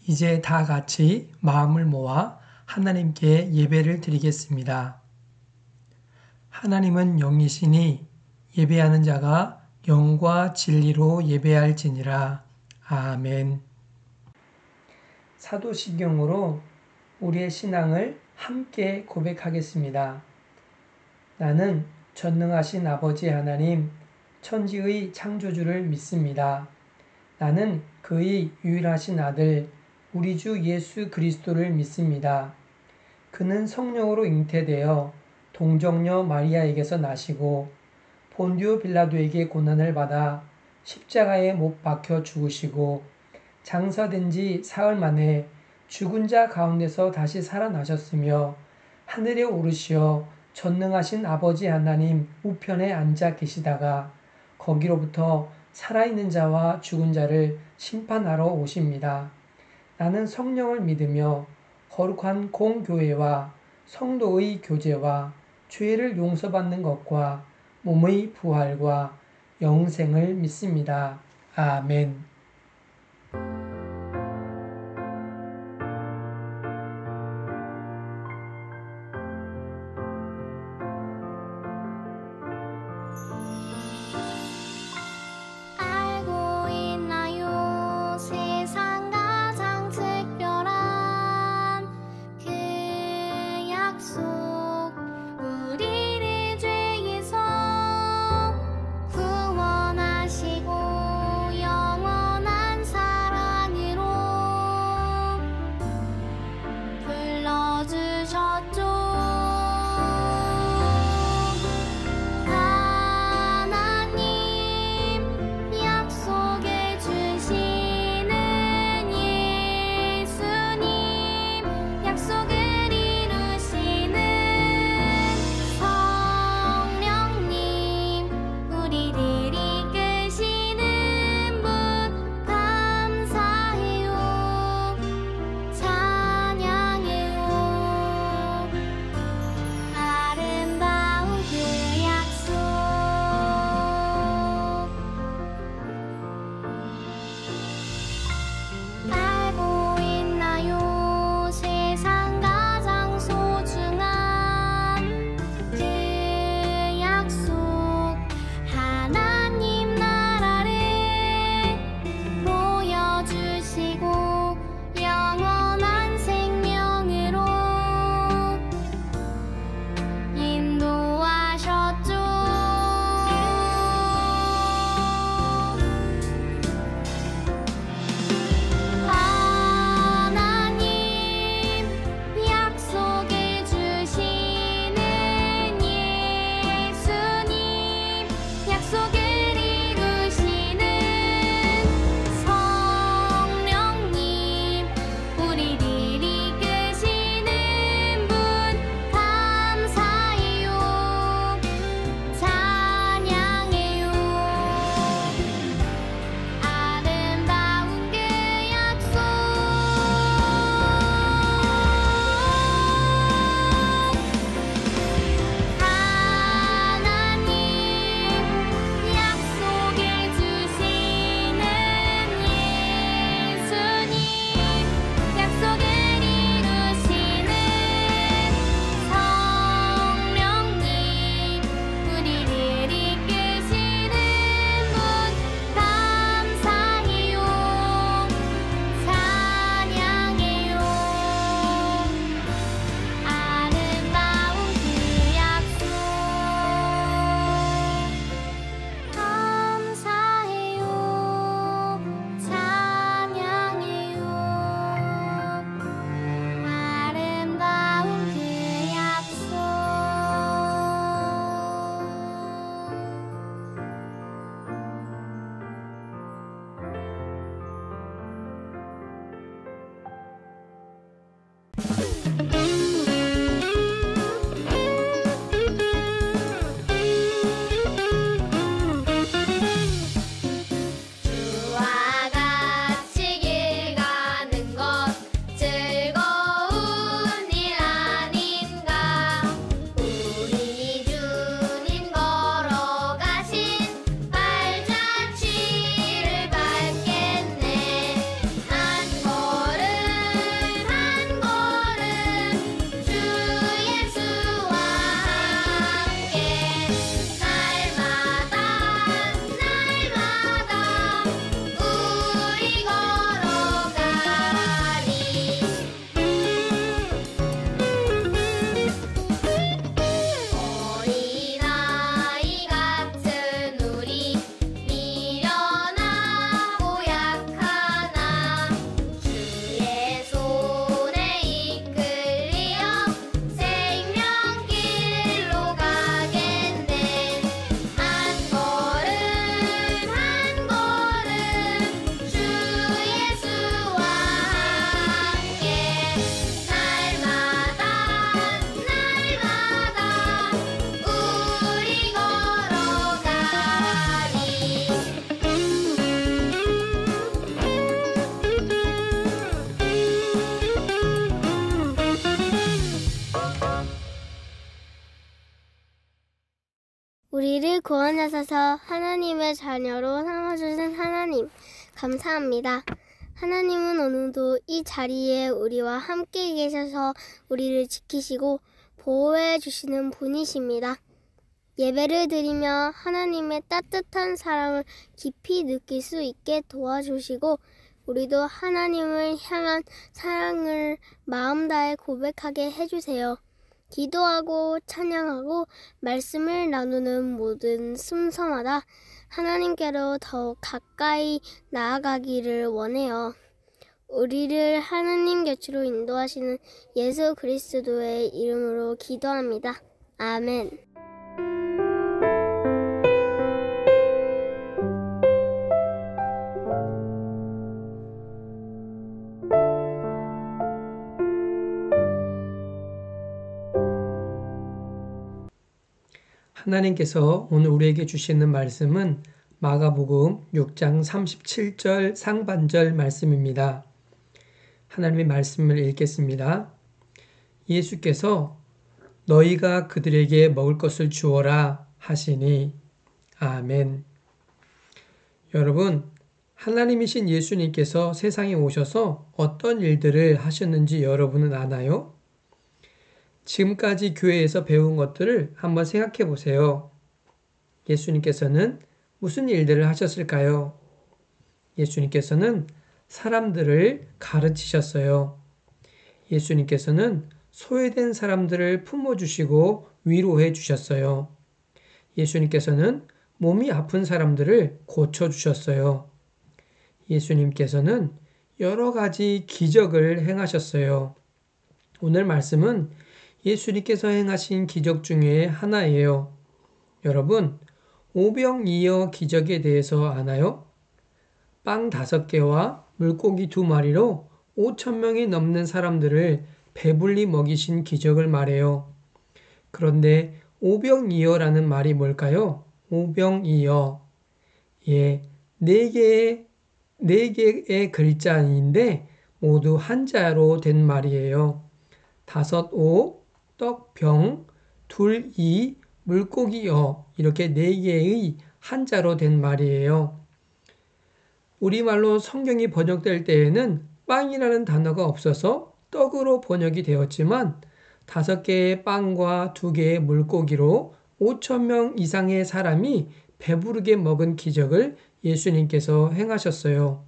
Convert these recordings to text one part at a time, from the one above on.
이제 다 같이 마음을 모아 하나님께 예배를 드리겠습니다. 하나님은 영이시니 예배하는 자가 영과 진리로 예배할지니라. 아멘. 사도시경으로 우리의 신앙을 함께 고백하겠습니다. 나는 전능하신 아버지 하나님, 천지의 창조주를 믿습니다. 나는 그의 유일하신 아들, 우리 주 예수 그리스도를 믿습니다. 그는 성령으로 잉태되어 동정녀 마리아에게서 나시고 본디오 빌라도에게 고난을 받아 십자가에 못 박혀 죽으시고 장사된 지 사흘 만에 죽은 자 가운데서 다시 살아나셨으며 하늘에 오르시어 전능하신 아버지 하나님 우편에 앉아 계시다가 거기로부터 살아있는 자와 죽은 자를 심판하러 오십니다. 나는 성령을 믿으며 거룩한 공교회와 성도의 교제와 죄를 용서받는 것과 몸의 부활과 영생을 믿습니다. 아멘. 알고 있나요? 세상 가장 특별한 그 약속, 우리를 죄에서 구원하시고 영원 우리를 구원하셔서 하나님의 자녀로 삼아주신 하나님, 감사합니다. 하나님은 오늘도 이 자리에 우리와 함께 계셔서 우리를 지키시고 보호해 주시는 분이십니다. 예배를 드리며 하나님의 따뜻한 사랑을 깊이 느낄 수 있게 도와주시고 우리도 하나님을 향한 사랑을 마음 다해 고백하게 해주세요. 기도하고 찬양하고 말씀을 나누는 모든 순서마다 하나님께로 더욱 가까이 나아가기를 원해요. 우리를 하나님 곁으로 인도하시는 예수 그리스도의 이름으로 기도합니다. 아멘. 하나님께서 오늘 우리에게 주시는 말씀은 마가복음 6장 37절 상반절 말씀입니다. 하나님의 말씀을 읽겠습니다. 예수께서 너희가 그들에게 먹을 것을 주어라 하시니 아멘. 여러분, 하나님이신 예수님께서 세상에 오셔서 어떤 일들을 하셨는지 여러분은 아나요? 지금까지 교회에서 배운 것들을 한번 생각해 보세요. 예수님께서는 무슨 일들을 하셨을까요? 예수님께서는 사람들을 가르치셨어요. 예수님께서는 소외된 사람들을 품어주시고 위로해 주셨어요. 예수님께서는 몸이 아픈 사람들을 고쳐주셨어요. 예수님께서는 여러 가지 기적을 행하셨어요. 오늘 말씀은 예수님께서 행하신 기적 중에 하나예요. 여러분, 오병이어 기적에 대해서 아나요? 빵 5개와 물고기 2마리로 5,000명이 넘는 사람들을 배불리 먹이신 기적을 말해요. 그런데 오병이어라는 말이 뭘까요? 오병이어. 예, 4개의 글자인데 모두 한자로 된 말이에요. 5오, 떡병, 2이, 물고기여 이렇게 4개의 한자로 된 말이에요. 우리말로 성경이 번역될 때에는 빵이라는 단어가 없어서 떡으로 번역이 되었지만 5개의 빵과 2개의 물고기로 5,000명 이상의 사람이 배부르게 먹은 기적을 예수님께서 행하셨어요.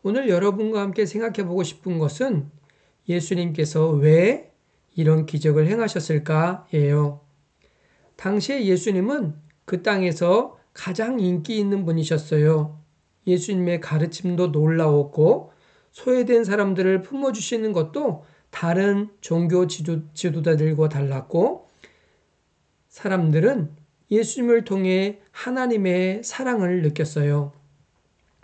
오늘 여러분과 함께 생각해 보고 싶은 것은 예수님께서 왜 이런 기적을 행하셨을까예요. 당시에 예수님은 그 땅에서 가장 인기 있는 분이셨어요. 예수님의 가르침도 놀라웠고 소외된 사람들을 품어주시는 것도 다른 종교 지도자들과 달랐고 사람들은 예수님을 통해 하나님의 사랑을 느꼈어요.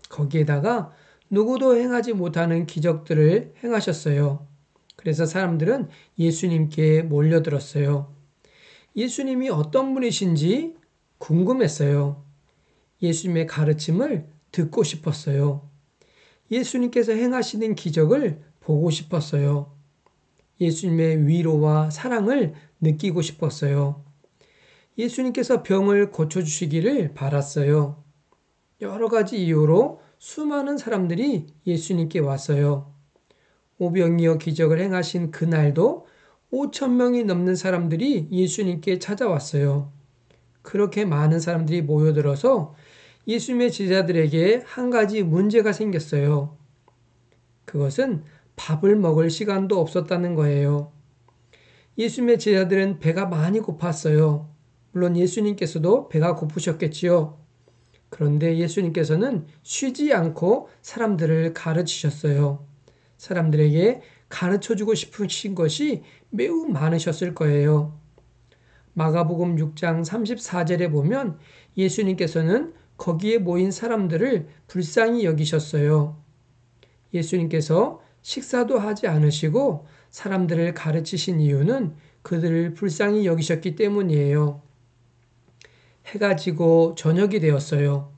거기에다가 누구도 행하지 못하는 기적들을 행하셨어요. 그래서 사람들은 예수님께 몰려들었어요. 예수님이 어떤 분이신지 궁금했어요. 예수님의 가르침을 듣고 싶었어요. 예수님께서 행하시는 기적을 보고 싶었어요. 예수님의 위로와 사랑을 느끼고 싶었어요. 예수님께서 병을 고쳐주시기를 바랐어요. 여러 가지 이유로 수많은 사람들이 예수님께 왔어요. 오병이어 기적을 행하신 그날도 5,000명이 넘는 사람들이 예수님께 찾아왔어요. 그렇게 많은 사람들이 모여들어서 예수님의 제자들에게 한 가지 문제가 생겼어요. 그것은 밥을 먹을 시간도 없었다는 거예요. 예수님의 제자들은 배가 많이 고팠어요. 물론 예수님께서도 배가 고프셨겠지요. 그런데 예수님께서는 쉬지 않고 사람들을 가르치셨어요. 사람들에게 가르쳐주고 싶으신 것이 매우 많으셨을 거예요. 마가복음 6장 34절에 보면 예수님께서는 거기에 모인 사람들을 불쌍히 여기셨어요. 예수님께서 식사도 하지 않으시고 사람들을 가르치신 이유는 그들을 불쌍히 여기셨기 때문이에요. 해가 지고 저녁이 되었어요.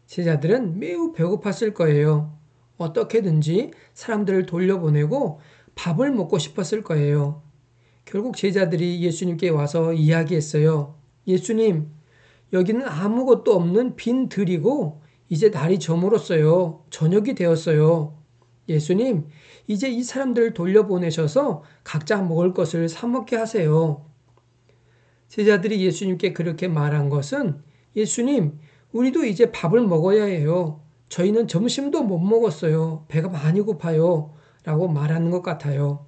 제자들은 매우 배고팠을 거예요. 어떻게든지 사람들을 돌려보내고 밥을 먹고 싶었을 거예요. 결국 제자들이 예수님께 와서 이야기했어요. 예수님, 여기는 아무것도 없는 빈 들이고 이제 날이 저물었어요. 저녁이 되었어요. 예수님, 이제 이 사람들을 돌려보내셔서 각자 먹을 것을 사 먹게 하세요. 제자들이 예수님께 그렇게 말한 것은 예수님, 우리도 이제 밥을 먹어야 해요. 저희는 점심도 못 먹었어요. 배가 많이 고파요. 라고 말하는 것 같아요.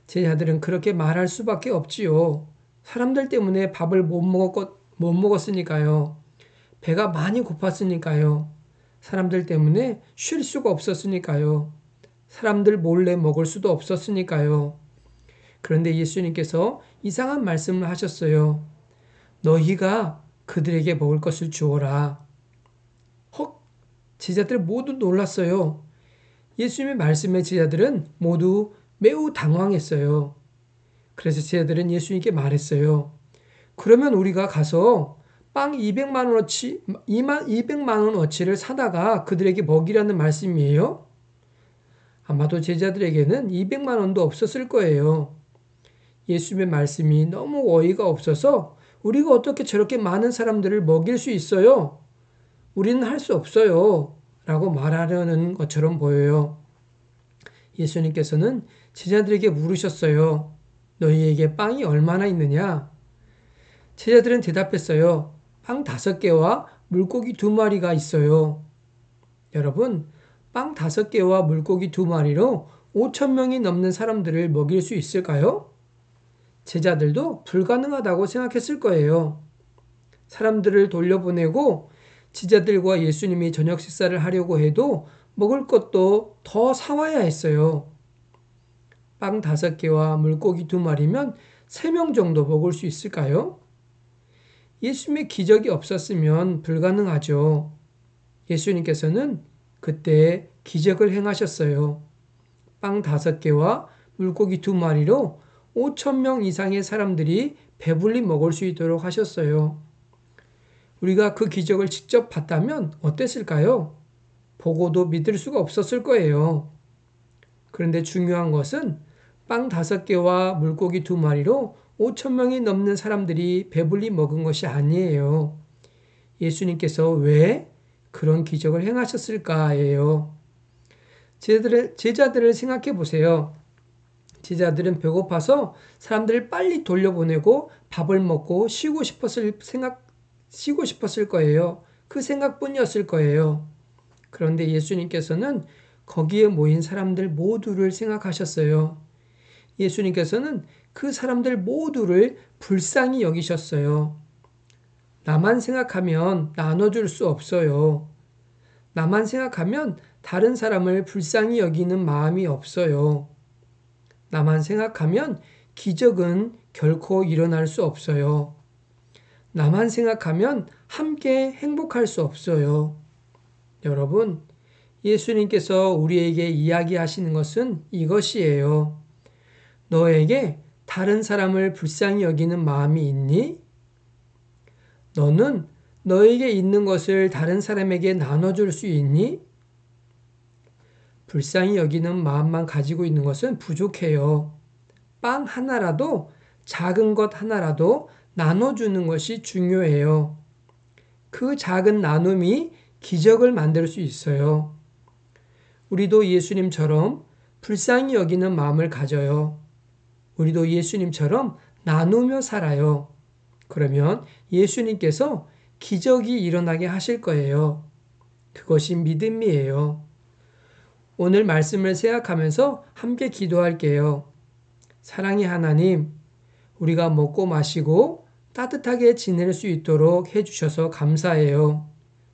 제자들은 그렇게 말할 수밖에 없지요. 사람들 때문에 밥을 못 먹었으니까요. 배가 많이 고팠으니까요. 사람들 때문에 쉴 수가 없었으니까요. 사람들 몰래 먹을 수도 없었으니까요. 그런데 예수님께서 이상한 말씀을 하셨어요. 너희가 그들에게 먹을 것을 주어라. 헉! 제자들 모두 놀랐어요. 예수님의 말씀에 제자들은 모두 매우 당황했어요. 그래서 제자들은 예수님께 말했어요. 그러면 우리가 가서 빵 200만 원어치를 사다가 그들에게 먹이라는 말씀이에요? 아마도 제자들에게는 200만 원도 없었을 거예요. 예수님의 말씀이 너무 어이가 없어서 우리가 어떻게 저렇게 많은 사람들을 먹일 수 있어요? 우리는 할 수 없어요. 라고 말하려는 것처럼 보여요. 예수님께서는 제자들에게 물으셨어요. 너희에게 빵이 얼마나 있느냐? 제자들은 대답했어요. 빵 5개와 물고기 2마리가 있어요. 여러분, 빵 5개와 물고기 2마리로 5,000명이 넘는 사람들을 먹일 수 있을까요? 제자들도 불가능하다고 생각했을 거예요. 사람들을 돌려보내고 제자들과 예수님이 저녁 식사를 하려고 해도 먹을 것도 더 사와야 했어요. 빵 5개와 물고기 2마리면 3명 정도 먹을 수 있을까요? 예수님의 기적이 없었으면 불가능하죠. 예수님께서는 그때 기적을 행하셨어요. 빵 5개와 물고기 2마리로 5,000명 이상의 사람들이 배불리 먹을 수 있도록 하셨어요. 우리가 그 기적을 직접 봤다면 어땠을까요? 보고도 믿을 수가 없었을 거예요. 그런데 중요한 것은 빵 5개와 물고기 2마리로 5,000명이 넘는 사람들이 배불리 먹은 것이 아니에요. 예수님께서 왜 그런 기적을 행하셨을까예요. 제자들을 생각해 보세요. 제자들은 배고파서 사람들을 빨리 돌려보내고 밥을 먹고 쉬고 싶었을 거예요. 그 생각뿐이었을 거예요. 그런데 예수님께서는 거기에 모인 사람들 모두를 생각하셨어요. 예수님께서는 그 사람들 모두를 불쌍히 여기셨어요. 나만 생각하면 나눠줄 수 없어요. 나만 생각하면 다른 사람을 불쌍히 여기는 마음이 없어요. 나만 생각하면 기적은 결코 일어날 수 없어요. 나만 생각하면 함께 행복할 수 없어요. 여러분, 예수님께서 우리에게 이야기하시는 것은 이것이에요. 너에게 다른 사람을 불쌍히 여기는 마음이 있니? 너는 너에게 있는 것을 다른 사람에게 나눠줄 수 있니? 불쌍히 여기는 마음만 가지고 있는 것은 부족해요. 빵 하나라도, 작은 것 하나라도 나눠주는 것이 중요해요. 그 작은 나눔이 기적을 만들 수 있어요. 우리도 예수님처럼 불쌍히 여기는 마음을 가져요. 우리도 예수님처럼 나누며 살아요. 그러면 예수님께서 기적이 일어나게 하실 거예요. 그것이 믿음이에요. 오늘 말씀을 생각하면서 함께 기도할게요. 사랑의 하나님, 우리가 먹고 마시고 따뜻하게 지낼 수 있도록 해주셔서 감사해요.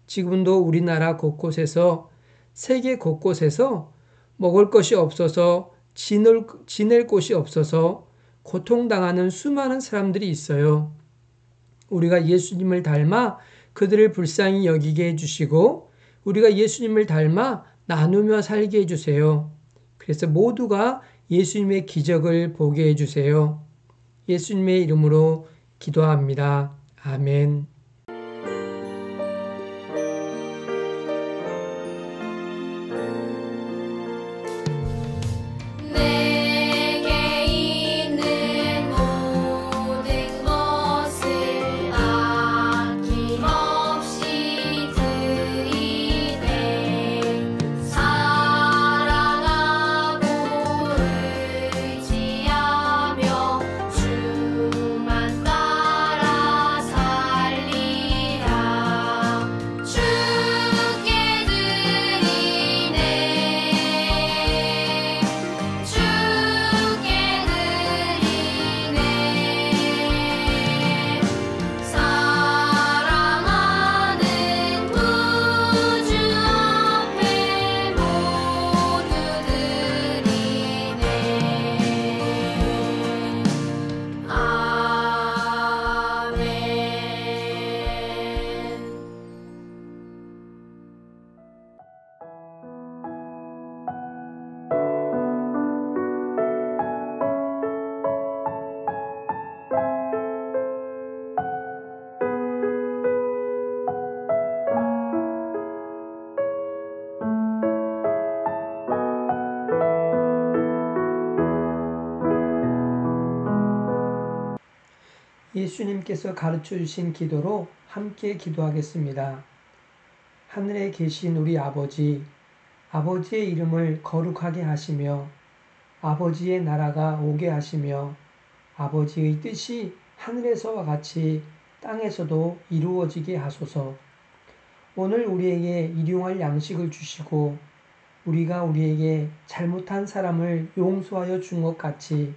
지금도 우리나라 곳곳에서, 세계 곳곳에서 먹을 것이 없어서 지낼 곳이 없어서 고통당하는 수많은 사람들이 있어요. 우리가 예수님을 닮아 그들을 불쌍히 여기게 해주시고 우리가 예수님을 닮아 나누며 살게 해주세요. 그래서 모두가 예수님의 기적을 보게 해주세요. 예수님의 이름으로 기도합니다. 아멘. 예수님께서 가르쳐 주신 기도로 함께 기도하겠습니다. 하늘에 계신 우리 아버지, 아버지의 이름을 거룩하게 하시며 아버지의 나라가 오게 하시며 아버지의 뜻이 하늘에서와 같이 땅에서도 이루어지게 하소서. 오늘 우리에게 일용할 양식을 주시고 우리가 우리에게 잘못한 사람을 용서하여 준 것 같이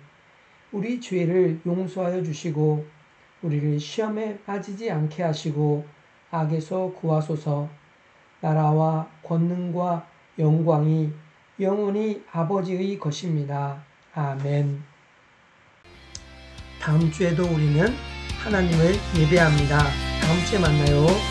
우리 죄를 용서하여 주시고 우리를 시험에 빠지지 않게 하시고 악에서 구하소서. 나라와 권능과 영광이 영원히 아버지의 것입니다. 아멘. 다음 주에도 우리는 하나님을 예배합니다. 다음 주에 만나요.